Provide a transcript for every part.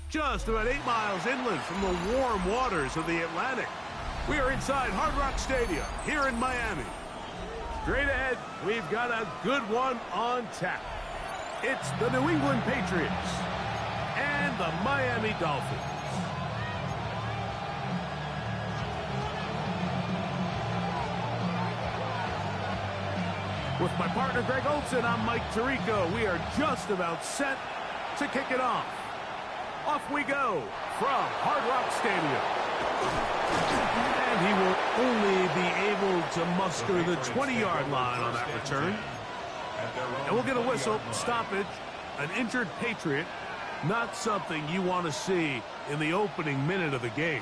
just about 8 miles inland from the warm waters of the Atlantic. We are inside Hard Rock Stadium here in Miami. Straight ahead, we've got a good one on tap. It's the New England Patriots and the Miami Dolphins. With my partner Greg Olson, I'm Mike Tirico. We are just about set to kick it off. Off we go from Hard Rock Stadium. And he will only be able to muster the 20-yard line on that return. And we'll get a whistle, stoppage, an injured Patriot. Not something you want to see in the opening minute of the game.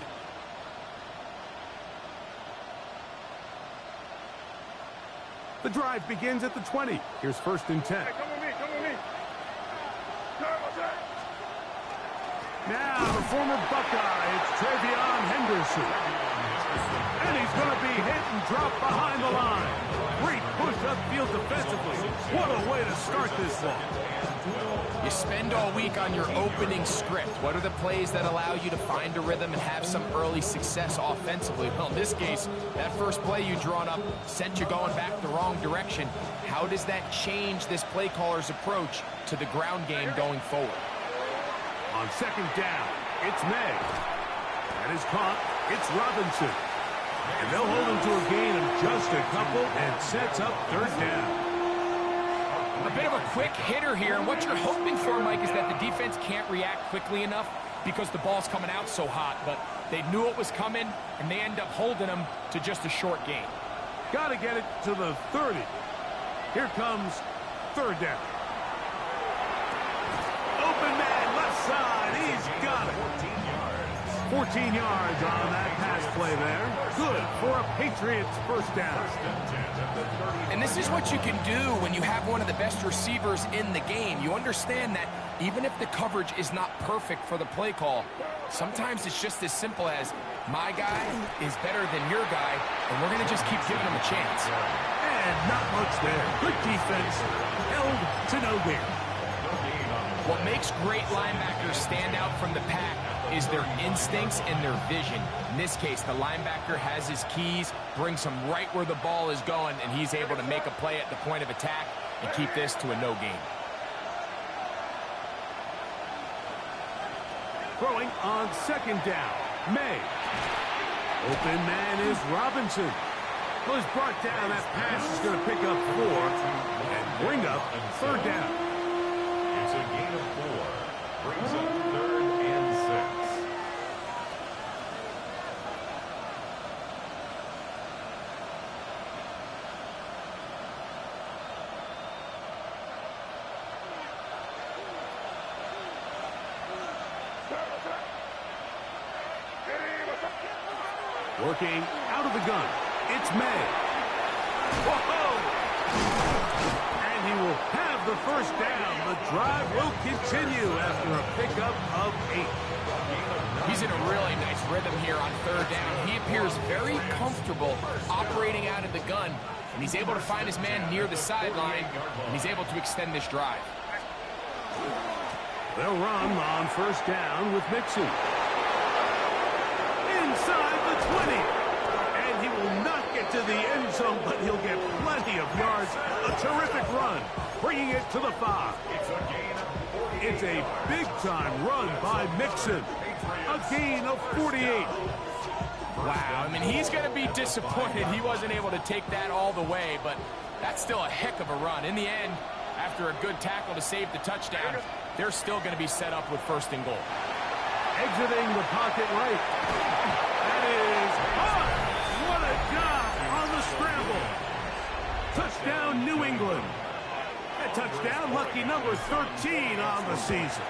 The drive begins at the 20. Here's 1st and 10. Hey, come with me, come with me. Now, the former Buckeye, it's Travion Henderson. And he's going to be hit and dropped behind the line. Great push upfield defensively. What a way to start this ball. You spend all week on your opening script. What are the plays that allow you to find a rhythm and have some early success offensively? Well, in this case, that first play you drawn up sent you going back the wrong direction. How does that change this play caller's approach to the ground game going forward? On 2nd down, it's May. That is caught. It's Robinson. And they'll hold him to a gain of just a couple and sets up 3rd down. A bit of a quick hitter here, and what you're hoping for, Mike, is that the defense can't react quickly enough because the ball's coming out so hot, but they knew it was coming, and they end up holding them to just a short gain. Got to get it to the 30. Here comes 3rd down. Open man, left side, he's got it. 14 yards on that pass play there. Good for a Patriots 1st down. And this is what you can do when you have one of the best receivers in the game. You understand that even if the coverage is not perfect for the play call, sometimes it's just as simple as my guy is better than your guy, and we're going to just keep giving him a chance. And not much there. Good defense. Held to no gain. What makes great linebackers stand out from the pack is their instincts and their vision. In this case, the linebacker has his keys, brings him right where the ball is going, and he's able to make a play at the point of attack and keep this to a no gain. Throwing on 2nd down, May. Open man is Robinson. Well, he's brought down. That pass is going to pick up 4 and bring up 3rd down. It's a gain of 4. Brings up 3rd and 6. Working out of the gun. It's May. Whoa! And he will have the 1st down. The drive will continue after a pickup of 8. He's in a really nice rhythm here on 3rd down. He appears very comfortable operating out of the gun, and he's able to find his man near the sideline, and he's able to extend this drive. They'll run on 1st down with Mixon. Inside the 20. And he will not get to the end zone, but he'll get plenty of yards. A terrific run, bringing it to the 5. It's a big-time run by Mixon. A gain of 48. Wow, I mean, he's going to be disappointed he wasn't able to take that all the way, but that's still a heck of a run. In the end, after a good tackle to save the touchdown, they're still going to be set up with 1st and goal. Exiting the pocket right. That is hard. What a job on the scramble. Touchdown, New England. A touchdown, lucky number 13 on the season.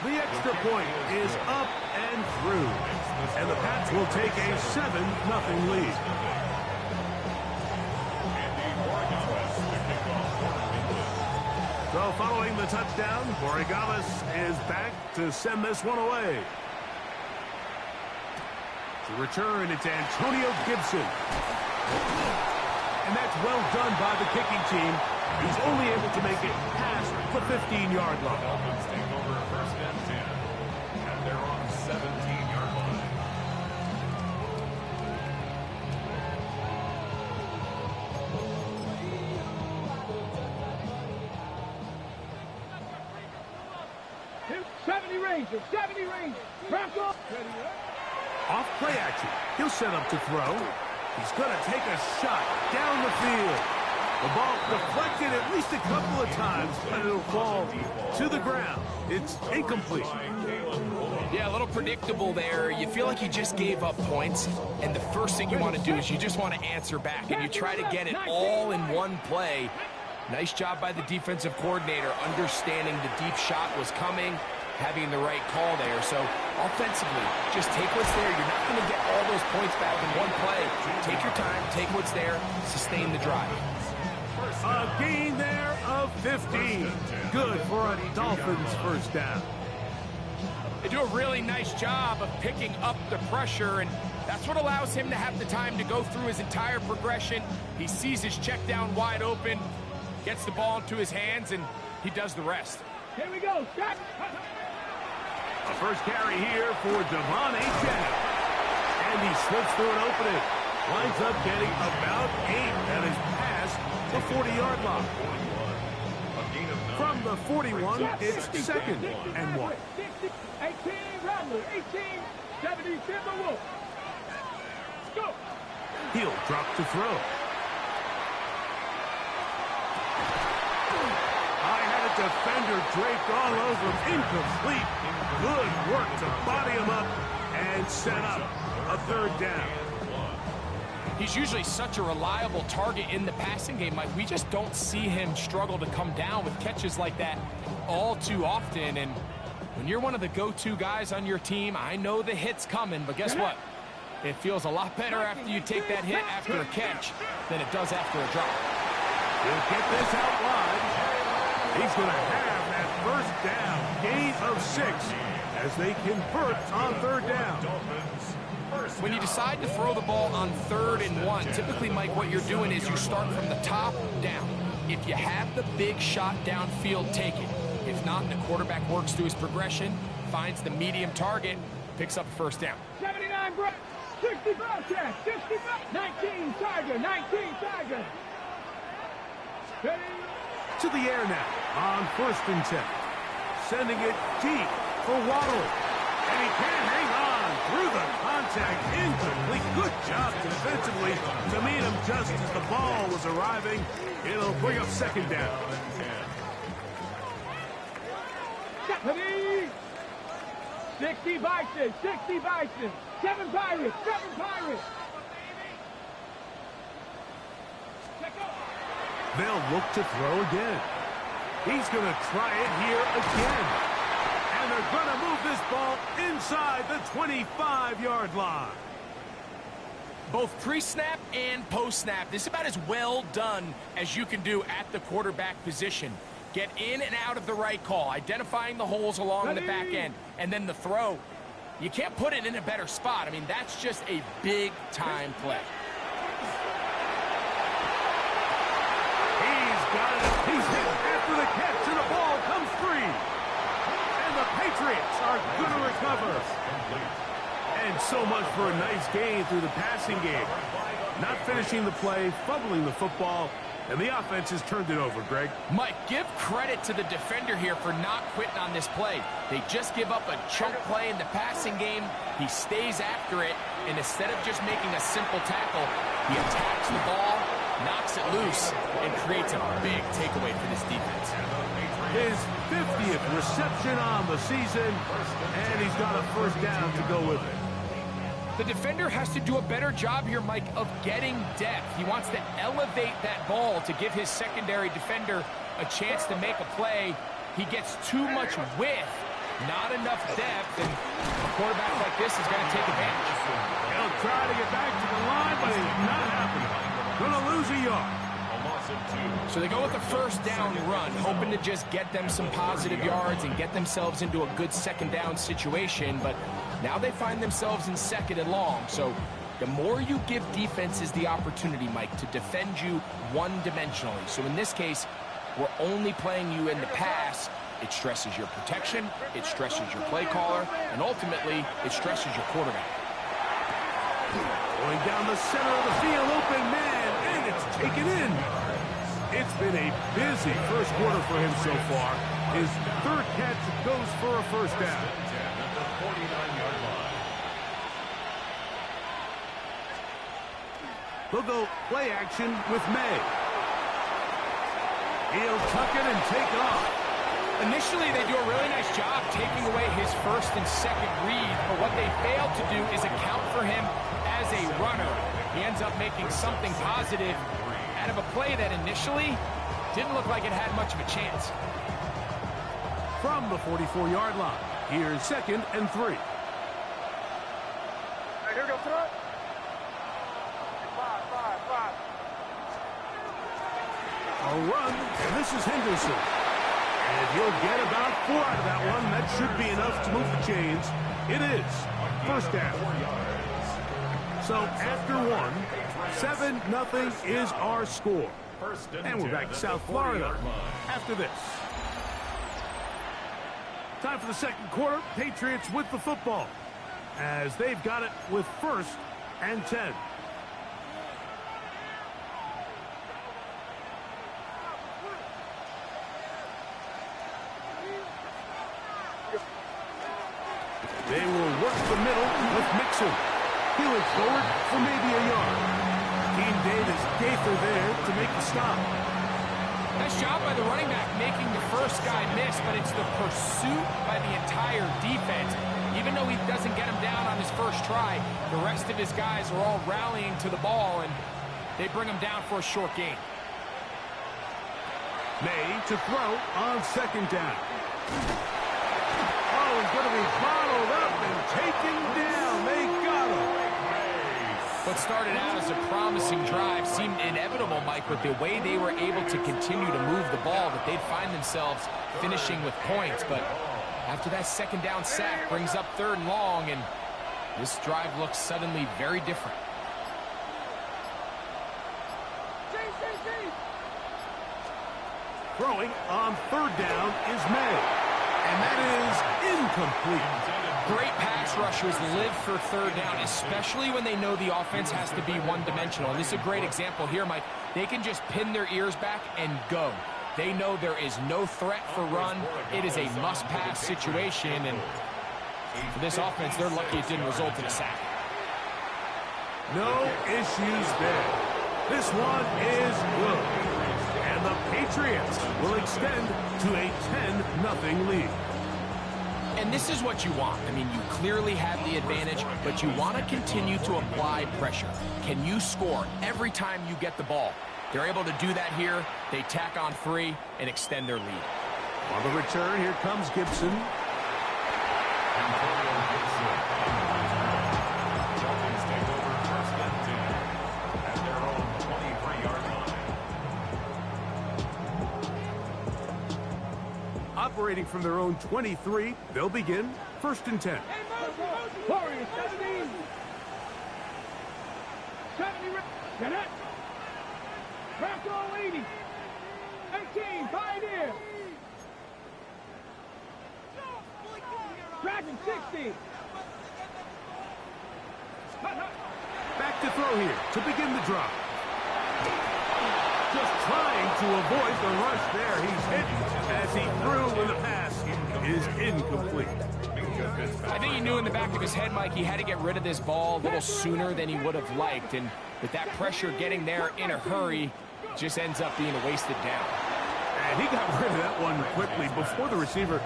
The extra point is up and through. And the Pats will take a 7-0 lead. So following the touchdown, Borregales is back to send this one away. To return, it's Antonio Gibson. And that's well done by the kicking team. He's only able to make it past the 15-yard line. Dolphins take over 1st and 10. 70 Rangers, 70 Rangers. Back off. Off play action. He'll set up to throw. He's going to take a shot down the field. The ball deflected at least a couple of times, but it'll fall to the ground. It's incomplete. Yeah, a little predictable there. You feel like you just gave up points, and the first thing you want to do is you just want to answer back, and you try to get it all in one play. Nice job by the defensive coordinator, understanding the deep shot was coming, having the right call there. So offensively, just take what's there. You're not going to get all those points back in one play. Take your time, take what's there, sustain the drive. A gain there of 15. Good for a Dolphins first down. They do a really nice job of picking up the pressure, and that's what allows him to have the time to go through his entire progression. He sees his check down wide open, gets the ball into his hands, and he does the rest. Here we go. Stop. A first carry here for Devon Achane. And he slips through an opening. Winds up getting about 8 and is past the 40-yard line. From the 41, it's 2nd and 1. 18 Romney, 18, 70 Timberwolves. Go. He'll drop to throw. I had a defender draped all over him. Incomplete. Good work to body him up and set up a 3rd down. He's usually such a reliable target in the passing game, Mike. We just don't see him struggle to come down with catches like that all too often. And when you're one of the go-to guys on your team, I know the hit's coming, but guess what? It feels a lot better after you take that hit after a catch than it does after a drop. He'll get this out wide. He's going to have that first down. Gain of 6 as they convert on 3rd down. When you decide to throw the ball on 3rd and 1, typically, Mike, what you're doing is you start from the top down. If you have the big shot downfield, take it. If not, the quarterback works through his progression, finds the medium target, picks up first down. 79 Brett, 65 Chad, 65, 19 Tiger, 19 Tiger. Ready? To the air now on 1st and 10. Sending it deep for Waddle. And he can't hang on through the contact. Incomplete. Good job defensively to meet him just as the ball was arriving. It'll bring up 2nd down. Ready? 60 Bison, 60 Bison. 7 Pirates, 7 Pirates. They'll look to throw again. He's going to try it here again. And they're going to move this ball inside the 25-yard line. Both pre-snap and post-snap, this is about as well done as you can do at the quarterback position. Get in and out of the right call, identifying the holes along the back end, and then the throw. You can't put it in a better spot. I mean, that's just a big-time play. He's got it. He's hit after the catch, and the ball comes free. And the Patriots are going to recover. And so much for a nice gain through the passing game. Not finishing the play, fumbling the football, and the offense has turned it over, Greg. Mike, give credit to the defender here for not quitting on this play. They just give up a chunk play in the passing game. He stays after it, and instead of just making a simple tackle, he attacks the ball, knocks it loose, and creates a big takeaway for this defense. His 50th reception on the season, and he's got a first down to go with it. The defender has to do a better job here, Mike, of getting depth. He wants to elevate that ball to give his secondary defender a chance to make a play. He gets too much width, not enough depth, and a quarterback like this is going to take advantage. He'll try to get back to the line, but it's not happening. Going to lose a yard. So they go with a first down run, hoping to just get them some positive yards and get themselves into a good 2nd down situation, but now they find themselves in 2nd and long. So the more you give defenses the opportunity, Mike, to defend you one-dimensionally. So in this case, we're only playing you in the pass. It stresses your protection, it stresses your play caller, and ultimately, it stresses your quarterback. Going down the center of the field, open man, and it's taken in. It's been a busy first quarter for him so far. His third catch goes for a first down. At the 49-yard line. They'll go play action with May. He'll tuck it and take off. Initially, they do a really nice job taking away his first and second read, but what they failed to do is account for him as a runner. He ends up making something positive out of a play that initially didn't look like it had much of a chance. From the 44-yard line, here's 2nd and 3. Here we go, throw it. 5. A run, and this is Henderson. And he'll get about 4 out of that one. That should be enough to move the chains. It is first down. So after 7-0 is our score. And we're back to South Florida after this. Time for the second quarter. Patriots with the football as they've got it with 1st and 10. They will work the middle with Mixon. He'll look forward for maybe a yard. Team Davis Gaither there to make the stop. Nice job by the running back making the first guy miss, but it's the pursuit by the entire defense. Even though he doesn't get him down on his first try, the rest of his guys are all rallying to the ball, and they bring him down for a short gain. May to throw on 2nd down. Oh, he's going to be bottled up and taken down. They got him. What started out as a promising drive seemed inevitable, Mike, with the way they were able to continue to move the ball, that they'd find themselves finishing with points. But after that 2nd down sack brings up 3rd and long, and this drive looks suddenly very different. Throwing on 3rd down is May. And that is incomplete. Great pass rushers live for 3rd down, especially when they know the offense has to be one-dimensional. And this is a great example here, Mike. They can just pin their ears back and go. They know there is no threat for run. It is a must-pass situation, and for this offense, they're lucky it didn't result in a sack. No issues there. This one is good. And the Patriots will extend to a 10-0 lead. And this is what you want. I mean, you clearly have the advantage, but you want to continue to apply pressure. Can you score every time you get the ball? They're able to do that here. They tack on 3 and extend their lead. On the return, here comes Gibson. Operating from their own 23, they'll begin 1st and 10. Warriors, 70. 70, get it. Back to 80. 18, Pioneer. Dragon, 60. Back to throw here to begin the drive. Just trying to avoid the rush there. He's hit as he threw, and the pass is incomplete. I think he knew in the back of his head, Mike, he had to get rid of this ball a little sooner than he would have liked. And with that pressure getting there in a hurry, just ends up being a wasted down. And he got rid of that one quickly before the receiver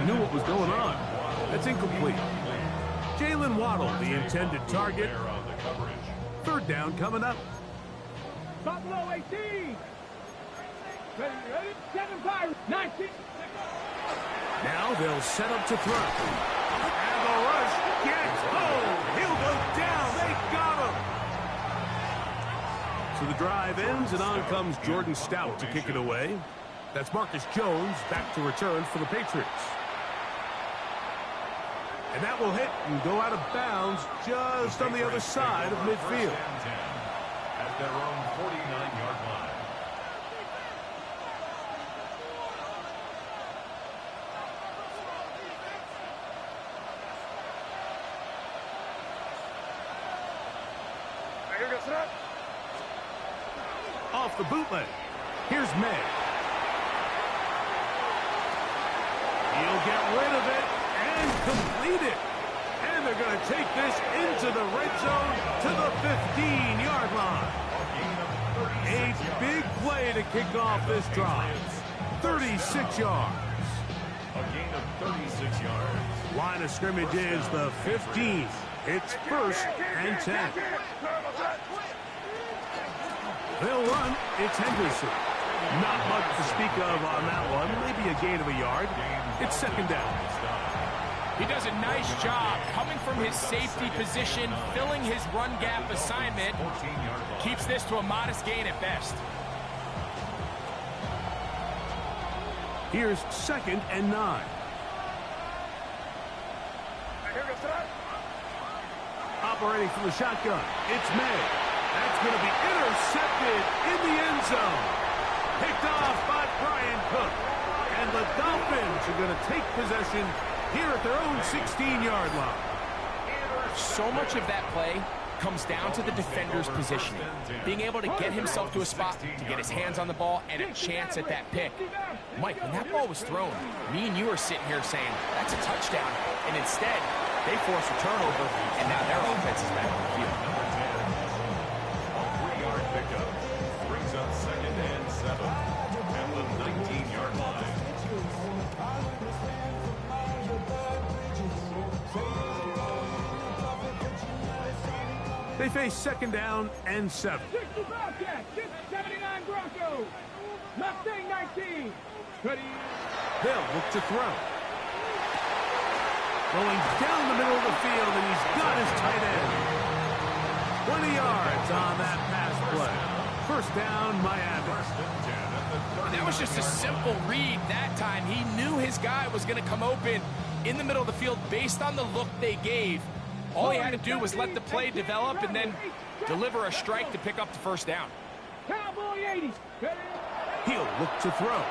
knew what was going on. That's incomplete. Jalen Waddle, the intended target. 3rd down coming up. Buffalo, 18. Ready? 7 Pirates, 19. Now they'll set up to throw. And the rush gets home. He'll go down. They got him. So the drive ends, and on comes Jordan Stout to kick it away. That's Marcus Jones back to return for the Patriots. And that will hit and go out of bounds just on the other side of midfield. At their own 49-yard line. Off the bootleg. Here's May. He'll get rid of it and complete it. And they're going to take this into the red zone to the 15-yard line. A big play to kick off this drive. 36 yards. A gain of 36 yards. Line of scrimmage is the 15. It's 1st and 10. They'll run. It's Henderson. Not much to speak of on that one. Maybe a gain of a yard. It's 2nd down. He does a nice job coming from his safety position, filling his run gap assignment. Keeps this to a modest gain at best. Here's 2nd and 9. Operating from the shotgun, it's May. That's going to be intercepted in the end zone. Picked off by Brian Cook. And the Dolphins are going to take possession here at their own 16-yard line. So much of that play comes down to the defender's positioning. Being able to get himself to a spot to get his hands on the ball and a chance at that pick. Mike, when that ball was thrown, me and you are sitting here saying, that's a touchdown. And instead, they force a turnover, and now their offense is back on the field. A 3-yard pickup brings up 2nd and 7 at the 19-yard line. They face 2nd down and 7. 60 Bobcats, 79 Broncos. Mustang 19. Ready. They'll look to throw. Going down the middle of the field, and he's got his tight end. 20 yards on that pass play. 1st down, Miami. And that was just a simple read that time. He knew his guy was going to come open in the middle of the field based on the look they gave. All he had to do was let the play develop and then deliver a strike to pick up the 1st down. Cowboy 80. He'll look to throw.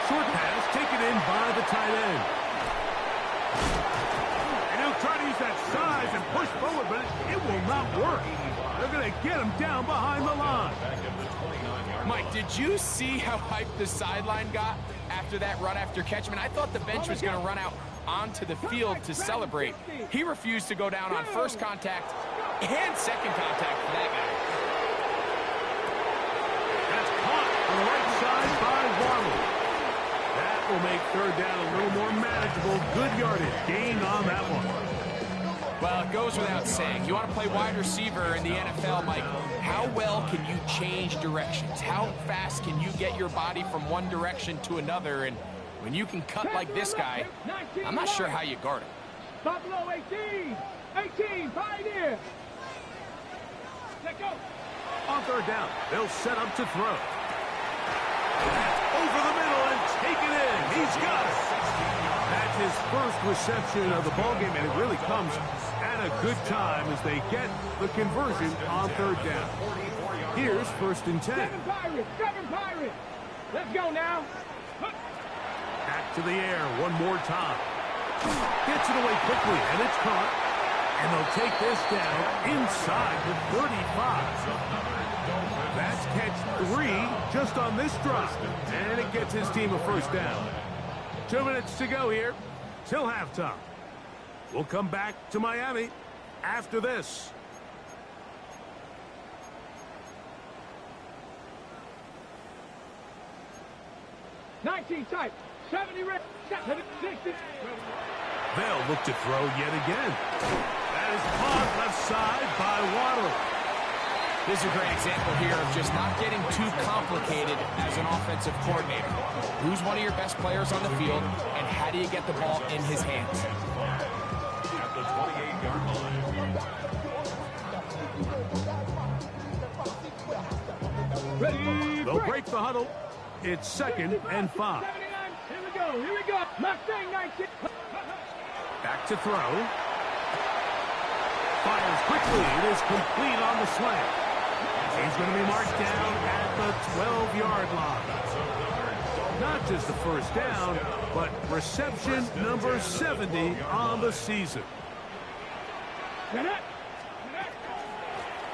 Short pass taken in by the tight end. And he'll try to use that size and push forward, but it will not work. They're going to get him down behind the line. Mike, did you see how hyped the sideline got after that run after catch? I mean, I thought the bench was going to run out onto the field to celebrate. He refused to go down on 1st contact and 2nd contact for that matter. That's caught on the right side by Waddle. That will make 3rd down a little more manageable. Good yardage gain on that one. Well, it goes without saying. You want to play wide receiver in the NFL, Mike. How well can you change directions? How fast can you get your body from one direction to another? And when you can cut like this guy, I'm not sure how you guard him. Buffalo 18. 18. Pioneer. Let go. On 3rd down, they'll set up to throw. That's over the middle and taken in. He's got it. That's his 1st reception of the ballgame, and it really comes at a good time as they get the conversion on 3rd down. Here's 1st and 10. 7 Pirates. 7 Pirates. Let's go now. Back to the air one more time. Gets it away quickly, and it's caught. And they'll take this down inside the 35. That's catch 3 just on this drive. And it gets his team a 1st down. 2 minutes to go here till halftime. We'll come back to Miami after this. Nineteen type. 70 red. 60. They'll look to throw yet again. That is caught left side by Waddle. This is a great example here of just not getting too complicated as an offensive coordinator. Who's one of your best players on the field, and how do you get the ball in his hands? At the 28-yard line. Ready. They'll break the huddle. It's 2nd and 5. 79. Here we go. Here we go. Mustang 19. Back to throw. Fires quickly. It is complete on the slant. He's going to be marked down at the 12-yard line. Not just the 1st down, but reception number 70 on the season.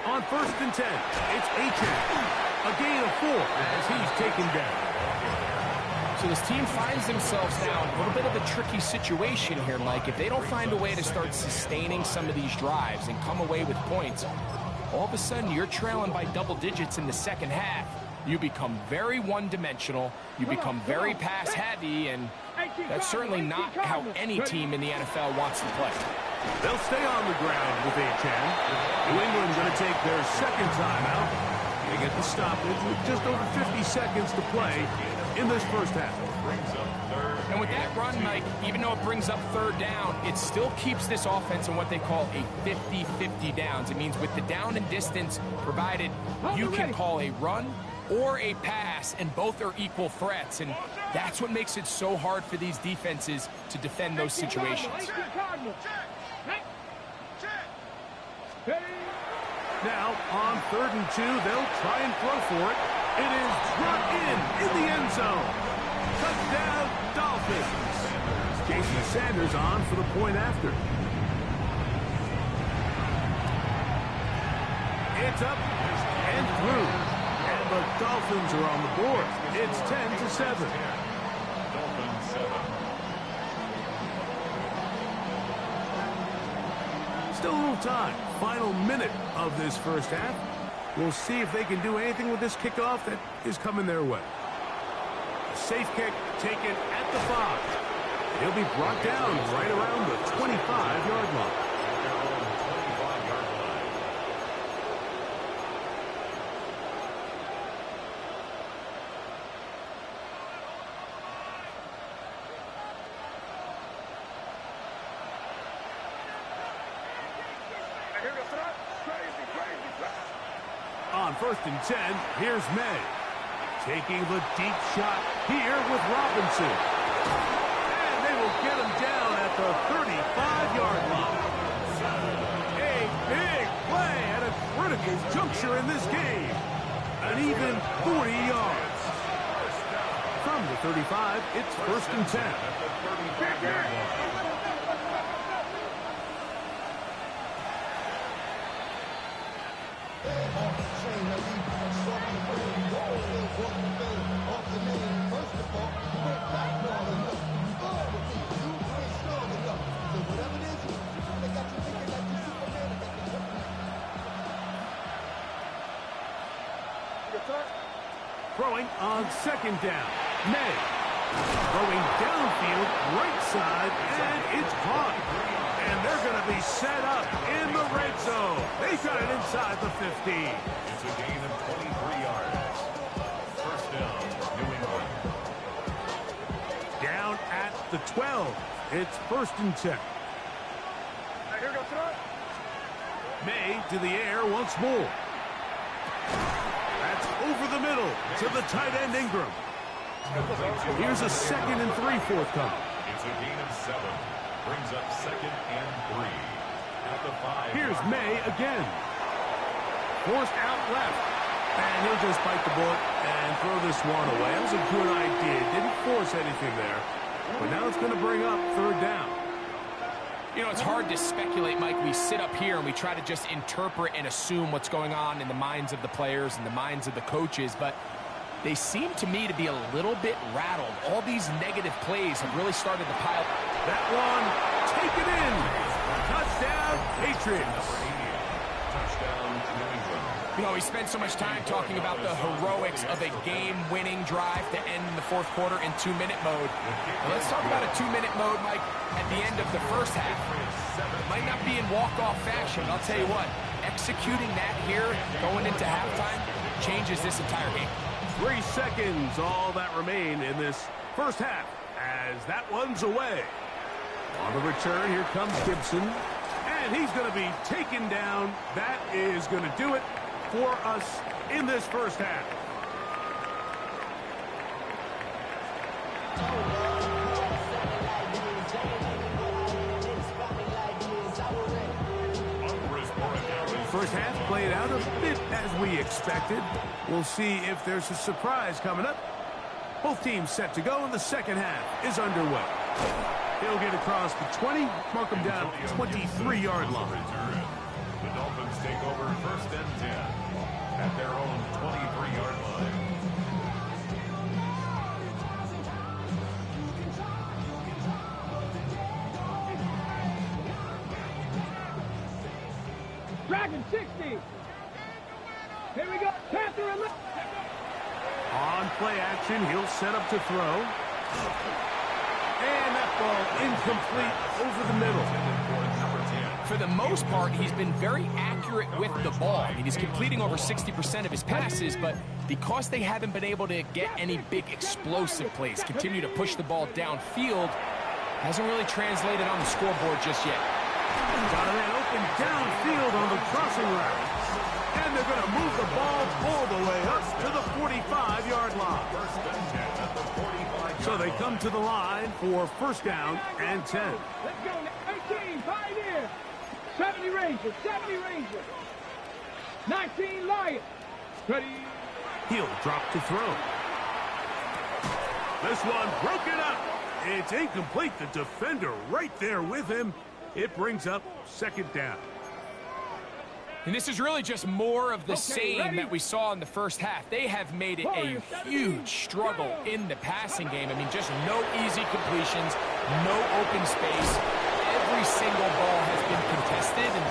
On 1st and 10, it's Achan. A gain of 4 as he's taken down. So this team finds themselves now in a little bit of a tricky situation here, Mike. If they don't find a way to start sustaining some of these drives and come away with points, all of a sudden you're trailing by double digits in the second half. You become very one-dimensional, you become very pass-heavy, and that's certainly not how any team in the NFL wants to play. They'll stay on the ground with Achan. New England going to take their second timeout. They get the stoppage with just over 50 seconds to play in this first half. And with that run, Mike, even though it brings up third down, it still keeps this offense in what they call a 50-50 downs. It means with the down and distance provided, you can call a run or a pass, and both are equal threats. And that's what makes it so hard for these defenses to defend those situations. Now, on 3rd and 2, they'll try and throw for it. It is brought in the end zone. Touchdown, Dolphins. Jason Sanders on for the point after. It's up and through. And the Dolphins are on the board. It's 10-7. Dolphins 7. Still a little time. Final minute of this first half. We'll see if they can do anything with this kickoff that is coming their way. A safe kick taken at the 5. He'll be brought down right around the 25-yard line. On 1st and 10, here's May. Taking the deep shot here with Robinson. And they will get him down at the 35-yard line. A big play at a critical juncture in this game. An even 40 yards. From the 35, it's 1st and 10. Throwing on 2nd down. May. Throwing downfield, right side, and it's caught. And they're going to be set up in the red zone. They've got it inside the 15. It's a gain of 23 yards. First down, New England. Down at the 12. It's 1st and 10. May to the air once more. That's over the middle to the tight end Ingram. Here's a 2nd and 3 forthcoming. It's a gain of 7. Brings up 2nd and 3. At the 5. Here's May again. Forced out left. And he'll just bite the bullet and throw this one away. That was a good idea. Didn't force anything there. But now it's going to bring up 3rd down. You know, it's hard to speculate, Mike. We sit up here and we try to just interpret and assume what's going on in the minds of the players and the minds of the coaches, but they seem to me to be a little bit rattled. All these negative plays have really started to pile. That one, take it in. Touchdown, Patriots. Touchdown, New England. You know, we spent so much time talking about the heroics of a game-winning drive to end in the 4th quarter in 2-minute mode. Well, let's talk about a 2-minute mode, Mike, at the end of the first half. It might not be in walk-off fashion, but I'll tell you what, executing that here, going into halftime, changes this entire game. 3 seconds, all that remain in this first half, as that one's away. On the return, here comes Gibson, and he's going to be taken down. That is going to do it for us in this first half. First half played out a bit as we expected. We'll see if there's a surprise coming up. Both teams set to go, and the second half is underway. He'll get across the 20, mark him down 23-yard line. The Dolphins take over 1st and 10. at their own 23-yard line. Dragon 60. Here we go. Panther 11. On play action, he'll set up to throw. And that ball incomplete over the middle. For the most part, he's been very accurate with the ball. I mean, he's completing over 60% of his passes, but because they haven't been able to get any big explosive plays, continue to push the ball downfield, hasn't really translated on the scoreboard just yet. Got a man open downfield on the crossing route. And they're going to move the ball all the way up to the 45-yard line. So they come to the line for first down and 10. Let's go. 18, Pioneer. 70 Rangers, 70 Rangers. 19 Lions. Ready. He'll drop to throw. This one broken up. It's incomplete. The defender right there with him. It brings up second down. And this is really just more of the same that we saw in the first half. They have made it a huge struggle in the passing game. I mean, just no easy completions, no open space. Every single ball has been contested, and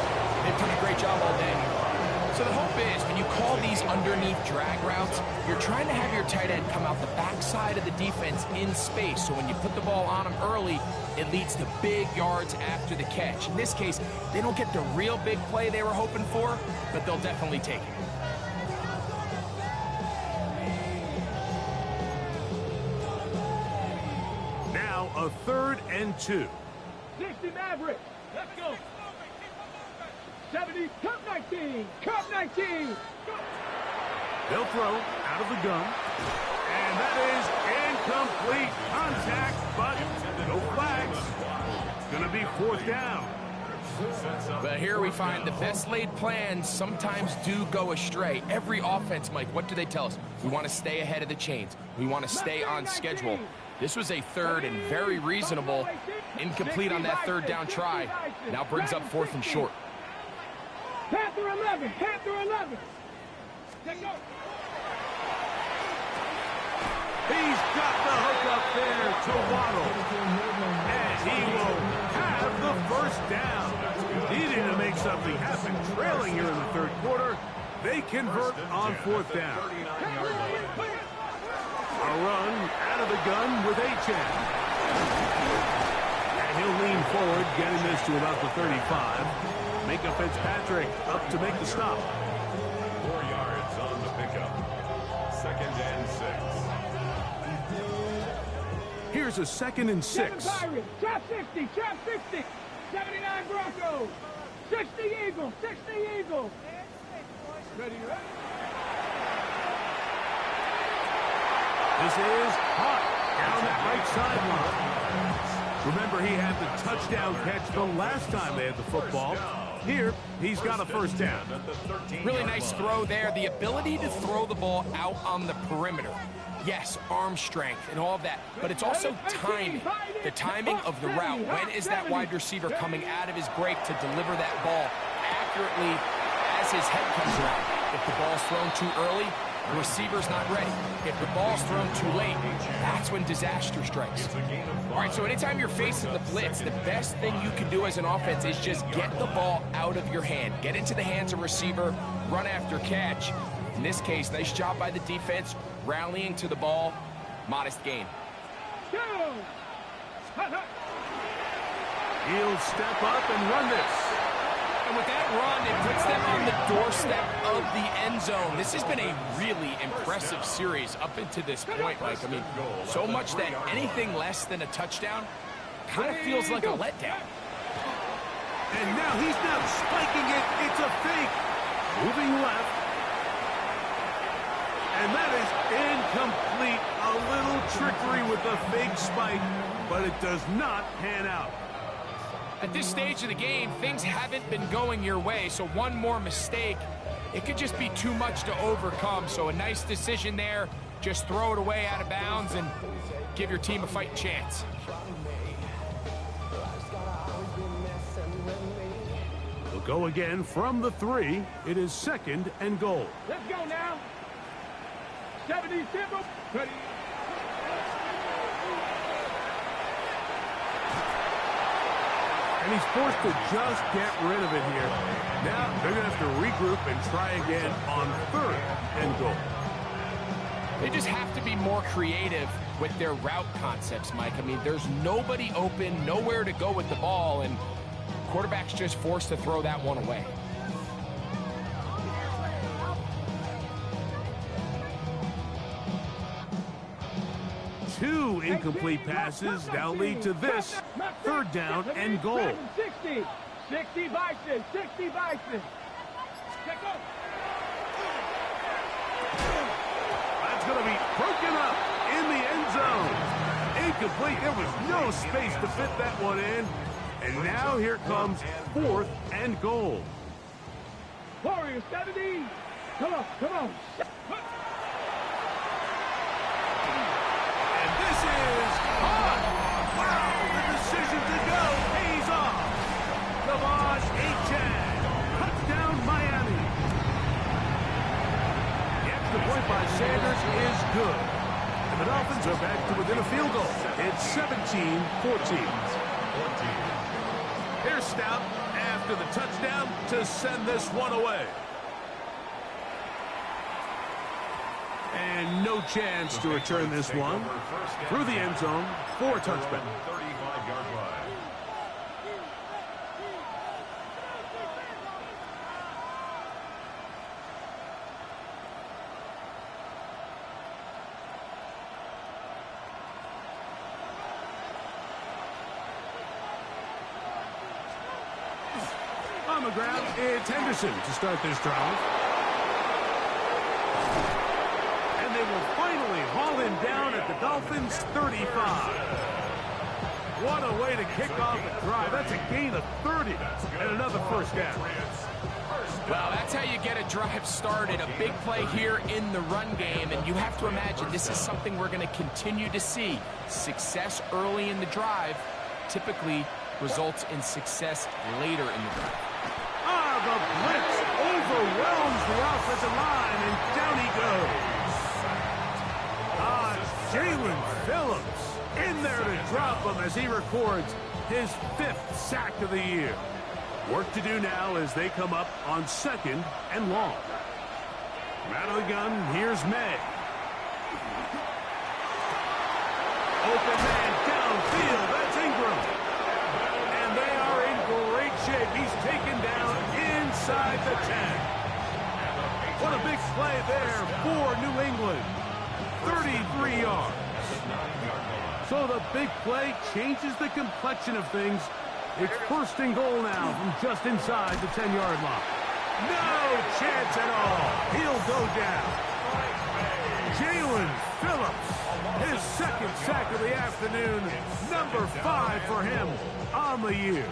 they've done a great job all day. So the hope is, when you call these underneath drag routes, you're trying to have your tight end come out the backside of the defense in space. So when you put the ball on him early, it leads to big yards after the catch. In this case, they don't get the real big play they were hoping for, but they'll definitely take it. Now a 3rd and 2. 60 Maverick. Let's go. 70 Cup 19. Cup 19. They'll throw out of the gun. And that is incomplete. Contact, but no flags. It's going to be 4th down. But here we find the best laid plans sometimes do go astray. Every offense, Mike, what do they tell us? We want to stay ahead of the chains. We want to stay on schedule. This was a 3rd and very reasonable. Incomplete on that 3rd down try. Now brings up 4th and short. Panther 11. Panther 11. Let's go. He's got the hook up there to Waddle. And he will have the first down. Needing to make something happen. Trailing here in the 3rd quarter. They convert on 4th down. A run out of the gun with Achane. And he'll lean forward, getting this to about the 35. Micah Fitzpatrick up to make the stop. 4 yards on the pickup. 2nd and 6. Here's a 2nd and 6. 7 Pirates. Trap 60. Trap 60. 79 Broncos. 60 Eagles. 60 Eagles. Ready, ready. This is hot down that right sideline. Remember, he had the touchdown catch the last time they had the football. Here, he's got a first down. Really nice throw there. The ability to throw the ball out on the perimeter. Yes, arm strength and all of that, but it's also timing. The timing of the route. When is that wide receiver coming out of his break to deliver that ball accurately as his head comes around? If the ball's thrown too early, the receiver's not ready. If the ball's thrown too late, that's when disaster strikes. All right, so anytime you're facing the blitz, the best thing you can do as an offense is just get the ball out of your hand. Get into the hands of receiver, run after catch. In this case, nice job by the defense, rallying to the ball. Modest gain. He'll step up and run this. And with that run, it puts them on the doorstep of the end zone. This has been a really impressive series up into this point, Mike. I mean, so much that anything less than a touchdown kind of feels like a letdown. And now he's not spiking it. It's a fake. Moving left. And that is incomplete. A little trickery with the fake spike, but it does not pan out. At this stage of the game, things haven't been going your way, so one more mistake, it could just be too much to overcome. So a nice decision there. Just throw it away out of bounds and give your team a fighting chance. Go again from the 3. It is 2nd and goal. Let's go now. 70 tempo. Ready. And he's forced to just get rid of it here. Now they're going to have to regroup and try again on 3rd and goal. They just have to be more creative with their route concepts, Mike. I mean, there's nobody open, nowhere to go with the ball, and quarterback's just forced to throw that one away. Two incomplete passes now lead to this 3rd down and goal. 60 vices, 60 vices. Check up. That's going to be broken up in the end zone. Incomplete. There was no space to fit that one in. And now here comes 4th and goal. Warriors 70. Come on, come on. And this is caught. Wow, the decision to go pays off. Savage A-10. Touchdown Miami. The extra point by Sanders is good. And the Dolphins are back to within a field goal. It's 17-14. Here's Stout after the touchdown to send this one away. And no chance to return this one through the end zone for a touchback. 35-yard line. On the ground, it's Henderson to start this drive. And they will finally haul him down at the Dolphins' 35. What a way to kick off a drive. That's a gain of 30 and another first down. Well, that's how you get a drive started. A big play here in the run game, and you have to imagine this is something we're going to continue to see. Success early in the drive typically results in success later in the drive. The blitz overwhelms the offensive line, and down he goes. Jalen Phillips in there to drop him as he records his 5th sack of the year. Work to do now as they come up on 2nd and long. Out of the gun, here's May. Open man downfield, that's Ingram. And they are in great shape. He's taken down inside the 10. What a big play there for New England. 33 yards. So the big play changes the complexion of things. It's 1st and goal now from just inside the 10-yard line. No chance at all. He'll go down. Jalen Phillips, his 2nd sack of the afternoon. Number 5 for him on the year.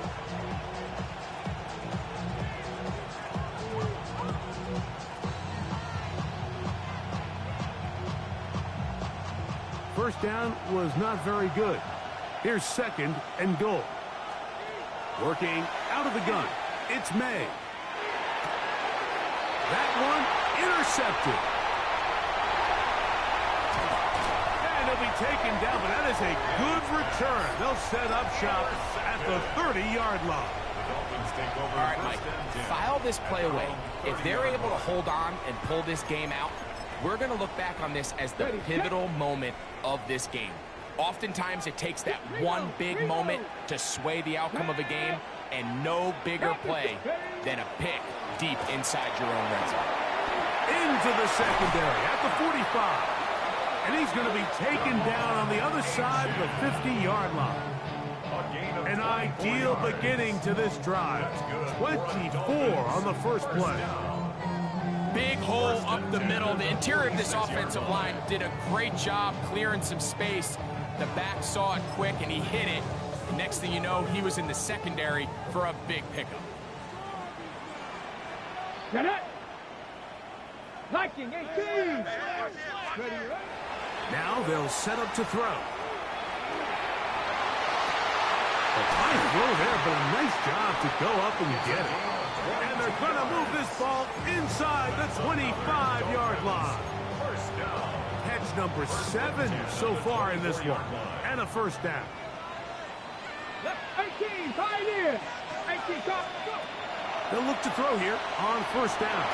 First down was not very good. Here's 2nd and goal. Working out of the gun. It's May. That one intercepted. And he'll be taken down, but that is a good return. They'll set up shop at the 30-yard line. All right, Mike, file this play away. If they're able to hold on and pull this game out, we're going to look back on this as the pivotal moment of this game. Oftentimes, it takes that one big moment to sway the outcome of a game, and no bigger play than a pick deep inside your own red zone. Into the secondary at the 45. And he's going to be taken down on the other side of the 50-yard line. An ideal beginning to this drive. 24 on the first play. Big hole up the middle. The interior of this offensive line did a great job clearing some space. The back saw it quick, and he hit it. And next thing you know, he was in the secondary for a big pickup. Get it. Viking 18. Now they'll set up to throw. A high throw there, but a nice job to go up and get it. And they're going to move this ball inside the 25-yard line. First down. Catch number 7 so far in this one. And a first down. 18, 5 here. 18, go. They'll look to throw here on first down.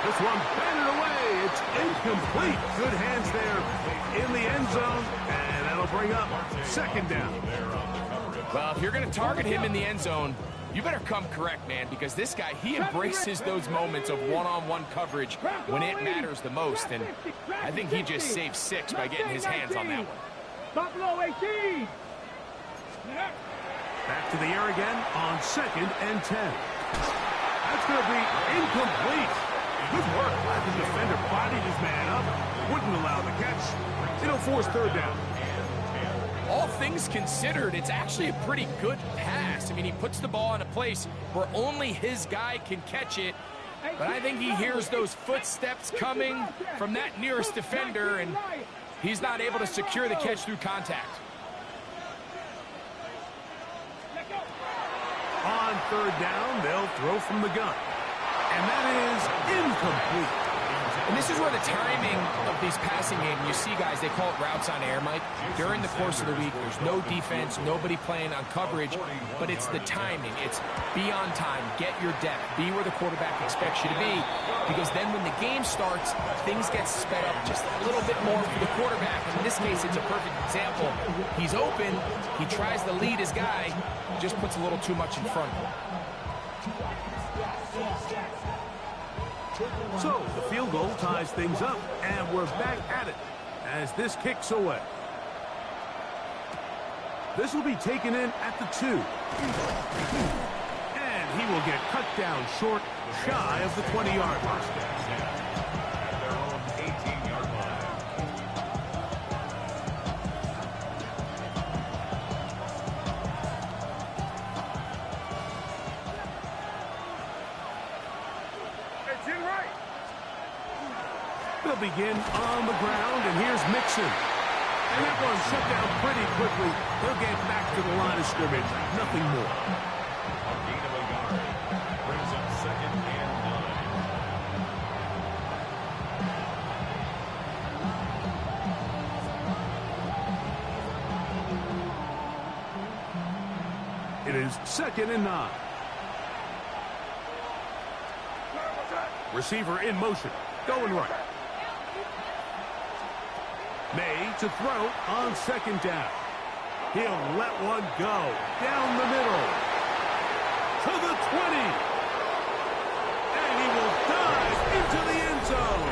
This one batted away. It's incomplete. Good hands there in the end zone. And that'll bring up second down. Well, if you're going to target him in the end zone, you better come correct, man, because this guy, he embraces those moments of one-on-one coverage when it matters the most. And I think he just saved 6 by getting his hands on that one. Buffalo 18. Back to the air again on second and 10. That's going to be incomplete. Good work. Glad the defender bodied his man up. Wouldn't allow the catch. It'll force third down. All things considered, it's actually a pretty good pass. I mean, he puts the ball in a place where only his guy can catch it. But I think he hears those footsteps coming from that nearest defender, and he's not able to secure the catch through contact. On third down, they'll throw from the gun. And that is incomplete. And this is where the timing of these passing games, you see guys, they call it routes on air, Mike. During the course of the week, there's no defense, nobody playing on coverage, but it's the timing. It's be on time, get your depth, be where the quarterback expects you to be, because then when the game starts, things get sped up just a little bit more for the quarterback. And in this case, it's a perfect example. He's open, he tries to lead his guy, just puts a little too much in front of him. So the field goal ties things up, and we're back at it as this kicks away. This will be taken in at the 2. And he will get cut down short, shy of the 20-yard line. At their own 18-yard line. They'll begin on the ground, and here's Mixon. And that one shut down pretty quickly. He'll get back to the line of scrimmage. Nothing more. A gain of a yard. Brings up second and 9. It is second and 9. Receiver in motion. Going right. May to throw on second down. He'll let one go down the middle to the 20. And he will dive into the end zone.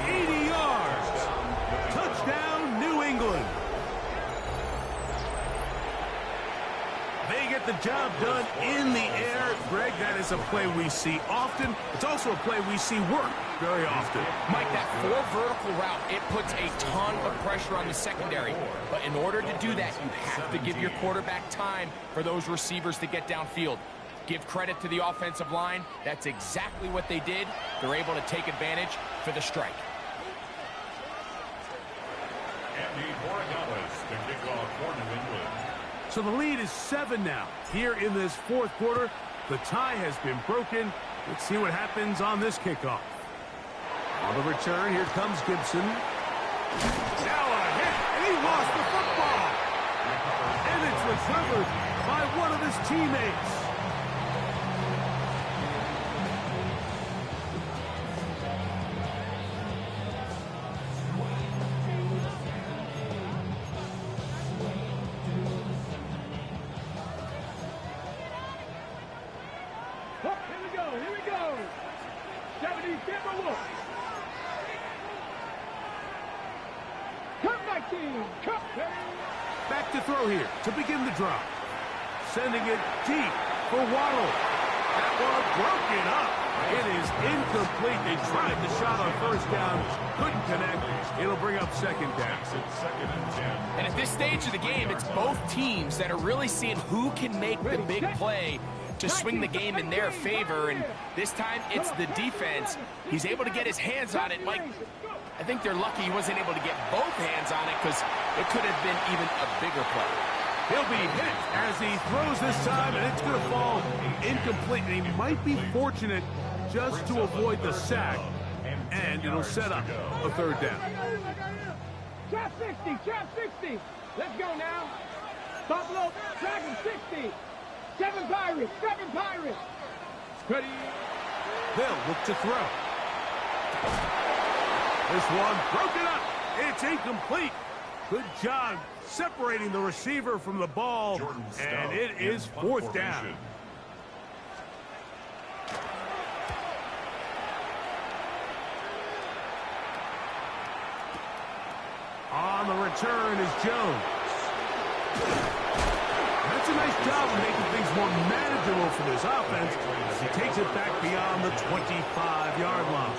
80 yards. Touchdown, New England. They get the job done in the air. Greg, that is a play we see often. It's also a play we see work very often. Mike, that 4 vertical route, it puts a ton of pressure on the secondary. But in order to do that, you have to give your quarterback time for those receivers to get downfield. Give credit to the offensive line. That's exactly what they did. They're able to take advantage for the strike. Andy Borregales to kick off for New England. So the lead is 7 now. Here in this fourth quarter, the tie has been broken. Let's see what happens on this kickoff. On the return, here comes Gibson. Now a hit, and he lost the football. And it's recovered by one of his teammates. Here we go. 70 Timberwolves. Come back team. Come back. Back to throw here to begin the drive. Sending it deep for Waddle. That one broken up. It is incomplete. They tried the shot on first down. Couldn't connect. It'll bring up second down. Second and 10. And at this stage of the game, it's both teams that are really seeing who can make the big play to swing the game in their favor, and this time it's the defense. He's able to get his hands on it. Mike, I think they're lucky he wasn't able to get both hands on it because it could have been even a bigger play. He'll be hit as he throws this time, and it's going to fall incomplete. And he might be fortunate just to avoid the sack, and it'll set up a third down. Trap 60, trap 60. Let's go now. Buffalo, Dragon 60. 7 Pirates, 7 Pirates. Ready. They'll look to throw. This one broken up. It's incomplete. Good job separating the receiver from the ball, and it is fourth down. On the return is Jones. That's a nice job of making things more manageable for this offense as he takes it back beyond the 25-yard line.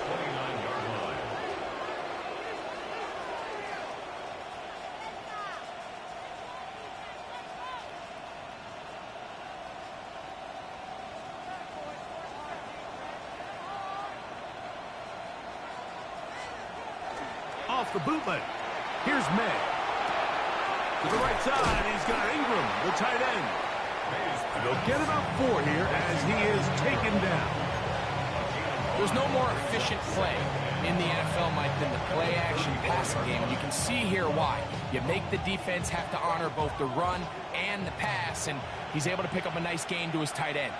Off the bootleg. Here's May. To the right side, he's got Ingram, the tight end. They'll get about 4 here as he is taken down. There's no more efficient play in the NFL, Mike, than the play-action passing game. And you can see here why. You make the defense have to honor both the run and the pass, and he's able to pick up a nice gain to his tight end.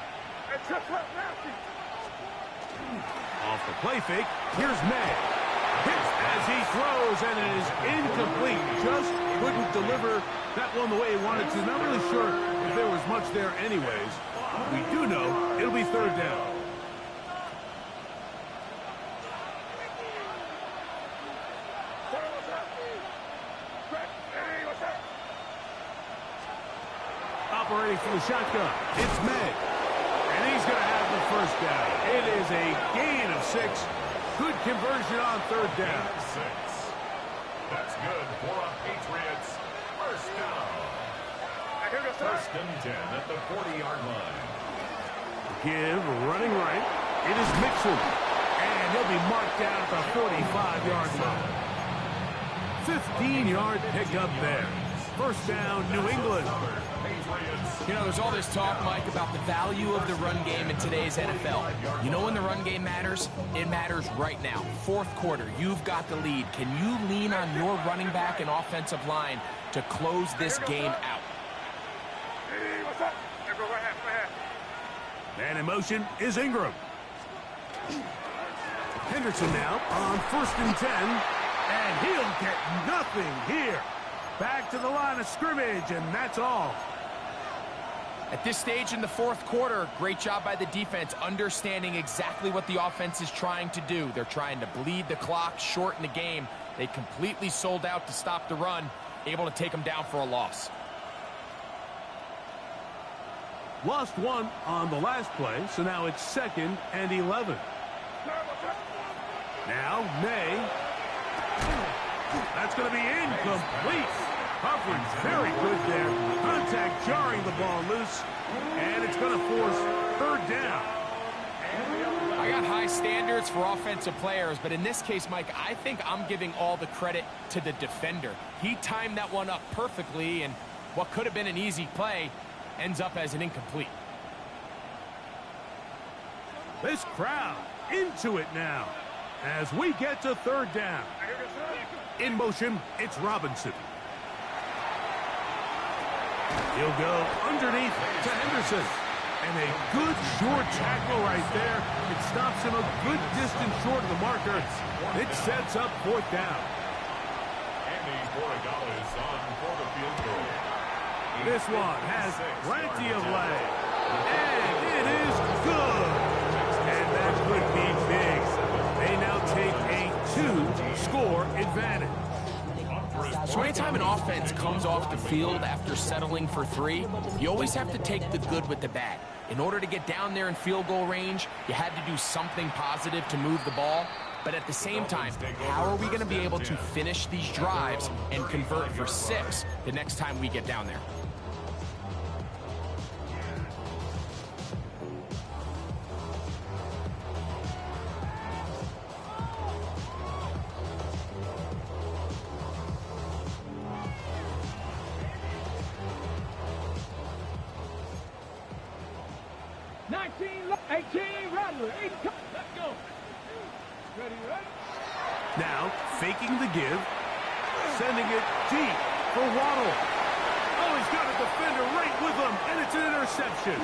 Off the play fake, here's May. Hits as he throws, and it is incomplete. Just couldn't deliver that one the way he wanted to. Not really sure if there was much there anyways. We do know it'll be third down. Operating from the shotgun, it's May. And he's going to have the first down. It is a gain of 6. Good conversion on third down. 6. That's good for a Patriots first down. First and 10 at the 40-yard line. Give running right. It is Mixon. And he'll be marked down at the 45-yard line. 15-yard pickup there. First down, New England. You know, there's all this talk, Mike, about the value of the run game in today's NFL. You know when the run game matters? It matters right now. Fourth quarter, you've got the lead. Can you lean on your running back and offensive line to close this game out? Man in motion is Ingram. Henderson now on first and 10, and he'll get nothing here. Back to the line of scrimmage, and that's all. At this stage in the fourth quarter, great job by the defense, understanding exactly what the offense is trying to do. They're trying to bleed the clock, shorten the game. They completely sold out to stop the run, able to take them down for a loss. Lost one on the last play, so now it's 2nd and 11. Now, May. That's going to be incomplete. Coverage very good there. Contact jarring the ball loose, and it's going to force third down. I got high standards for offensive players, but in this case, Mike, I think I'm giving all the credit to the defender. He timed that one up perfectly, and what could have been an easy play ends up as an incomplete. This crowd into it now as we get to third down. In motion, it's Robinson. He'll go underneath to Henderson. And a good short tackle right there. It stops him a good distance short of the marker. It sets up fourth down. Andy Borregales on for the field goal. This one has plenty of leg. And it is good. And that could be big. They now take a 2-score advantage. So anytime an offense comes off the field after settling for 3, you always have to take the good with the bad. In order to get down there in field goal range, you had to do something positive to move the ball. But at the same time, how are we going to be able to finish these drives and convert for 6 the next time we get down there? 19, 18, Rattler, 8, let's go. Ready? Now, faking the give, sending it deep for Waddle. Oh, he's got a defender right with him, and it's an interception.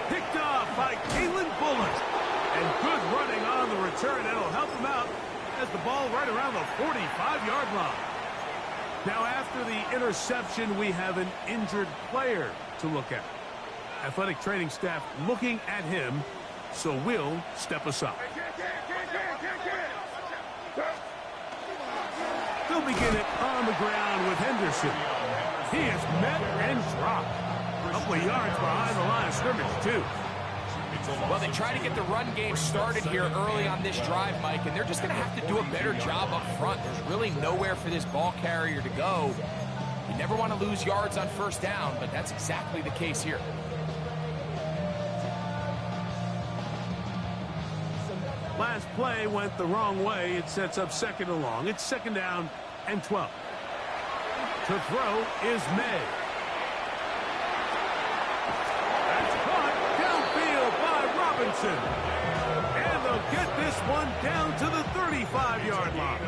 Picked off by Kalen Bullock. And good running on the return. That'll help him out as the ball right around the 45-yard line. Now, after the interception, we have an injured player to look at. Athletic training staff looking at him, so we'll step aside. They'll begin it on the ground with Henderson. He is met and dropped. A couple of yards behind the line of scrimmage, too. Well, they try to get the run game started here early on this drive, Mike, and they're just going to have to do a better job up front. There's really nowhere for this ball carrier to go. You never want to lose yards on first down, but that's exactly the case here. Last play went the wrong way. It sets up second and long. It's second down and 12. To throw is May. That's caught downfield by Robinson. And they'll get this one down to the 35-yard line.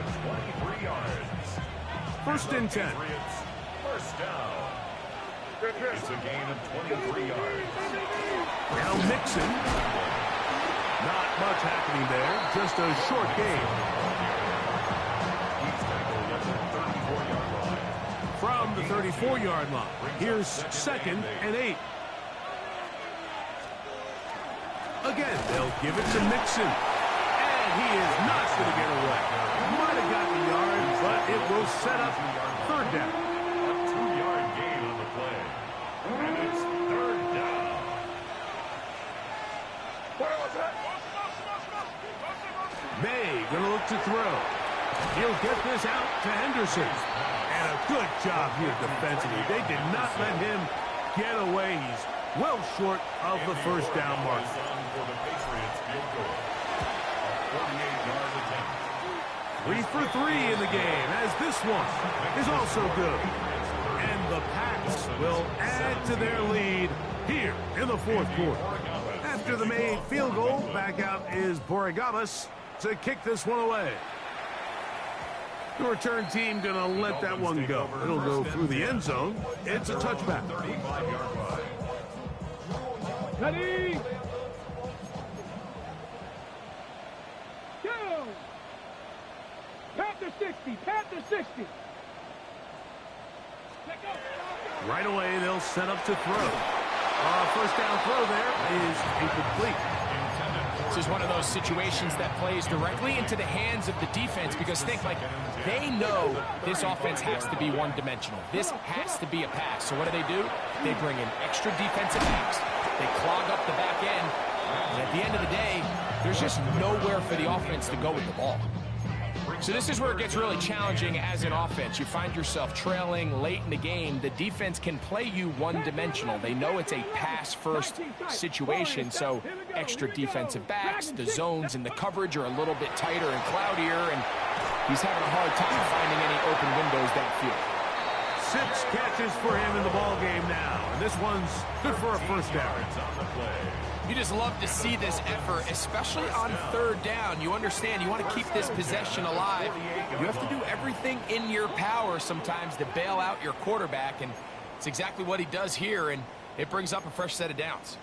23 yards. First and 10. First down. It's a gain of 23 yards. Now Mixon. Not much happening there. Just a short game. He's tackled at the 34-yard line. From the 34-yard line. Here's second and 8. Again, they'll give it to Mixon. And he is not going to get away. Might have gotten a yard, but it will set up third down. A 2-yard gain on the play. And it's third down. May going to look to throw. He'll get this out to Henderson. And a good job here defensively. They did not let him get away. He's well short of the first down mark. For the Patriots field goal. 48-yard attempt. 3 for 3 in the game, as this one is also good. And the Pats will add to their lead here in the fourth quarter. After the made field goal, back out is Borregales to kick this one away. The return team going to let that one go. It'll go through the end zone. It's a touchback. 35-yard line. Ready? Go! Panther 60, Panther 60. Right away, they'll set up to throw. First down throw there is incomplete. This is one of those situations that plays directly into the hands of the defense because think, like, they know this offense has to be one-dimensional. This has to be a pass. So what do? They bring in extra defensive backs. They clog up the back end. And at the end of the day, there's just nowhere for the offense to go with the ball. So this is where it gets really challenging as an offense. You find yourself trailing late in the game. The defense can play you one-dimensional. They know it's a pass-first situation, so extra defensive backs, the zones and the coverage are a little bit tighter and cloudier, and he's having a hard time finding any open windows downfield. 6 catches for him in the ball game now, and this one's good for a first down. You just love to see this effort, especially on third down. You understand, you want to keep this possession alive. You have to do everything in your power sometimes to bail out your quarterback, and it's exactly what he does here, and it brings up a fresh set of downs.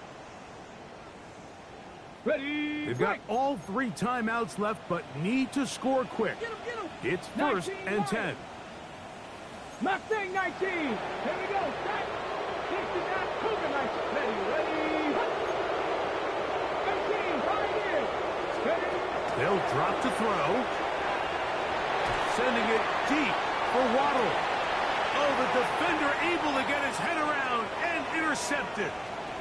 Ready? They've got all 3 timeouts left, but need to score quick. It's first and 10. Mustang 19. Here we go. 69, Cougar 19. Ready? They'll drop to throw. Sending it deep for Waddle. Oh, the defender able to get his head around and intercepted.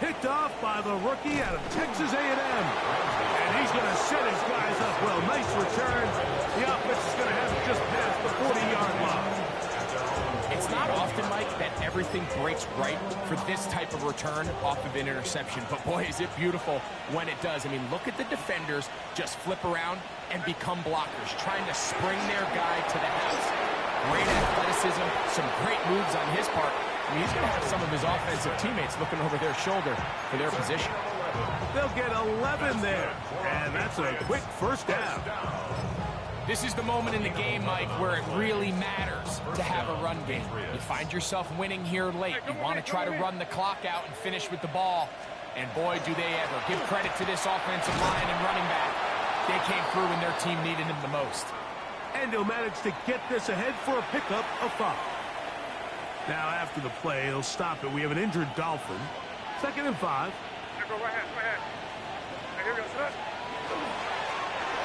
Picked off by the rookie out of Texas A&M. And he's going to set his guys up well. Nice return. The offense is going to have it just past the 40-yard line. It's not often, Mike, that everything breaks right for this type of return off of an interception. But, boy, is it beautiful when it does. I mean, look at the defenders just flip around and become blockers, trying to spring their guy to the house. Great athleticism, some great moves on his part. I mean, he's going to have some of his offensive teammates looking over their shoulder for their position. They'll get 11 there. And that's a quick first down. This is the moment in the game, Mike, where it really matters to have a run game. You find yourself winning here late. You want to try to run the clock out and finish with the ball. And boy, do they ever. Give credit to this offensive line and running back. They came through when their team needed him the most. And he'll manage to get this ahead for a pickup of 5. Now, after the play, he'll stop it. We have an injured Dolphin. 2nd and 5. Go right hand. Here we go, sir.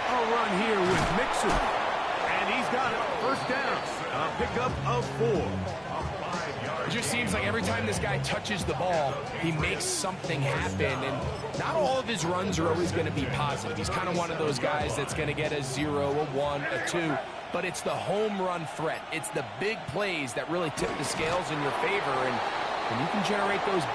A run here with Mixon. And he's got it. First down. A pickup of 4. It just seems like every time this guy touches the ball, he makes something happen. And not all of his runs are always going to be positive. He's kind of one of those guys that's going to get a 0, a 1, a 2. But it's the home run threat. It's the big plays that really tip the scales in your favor. And when you can generate those big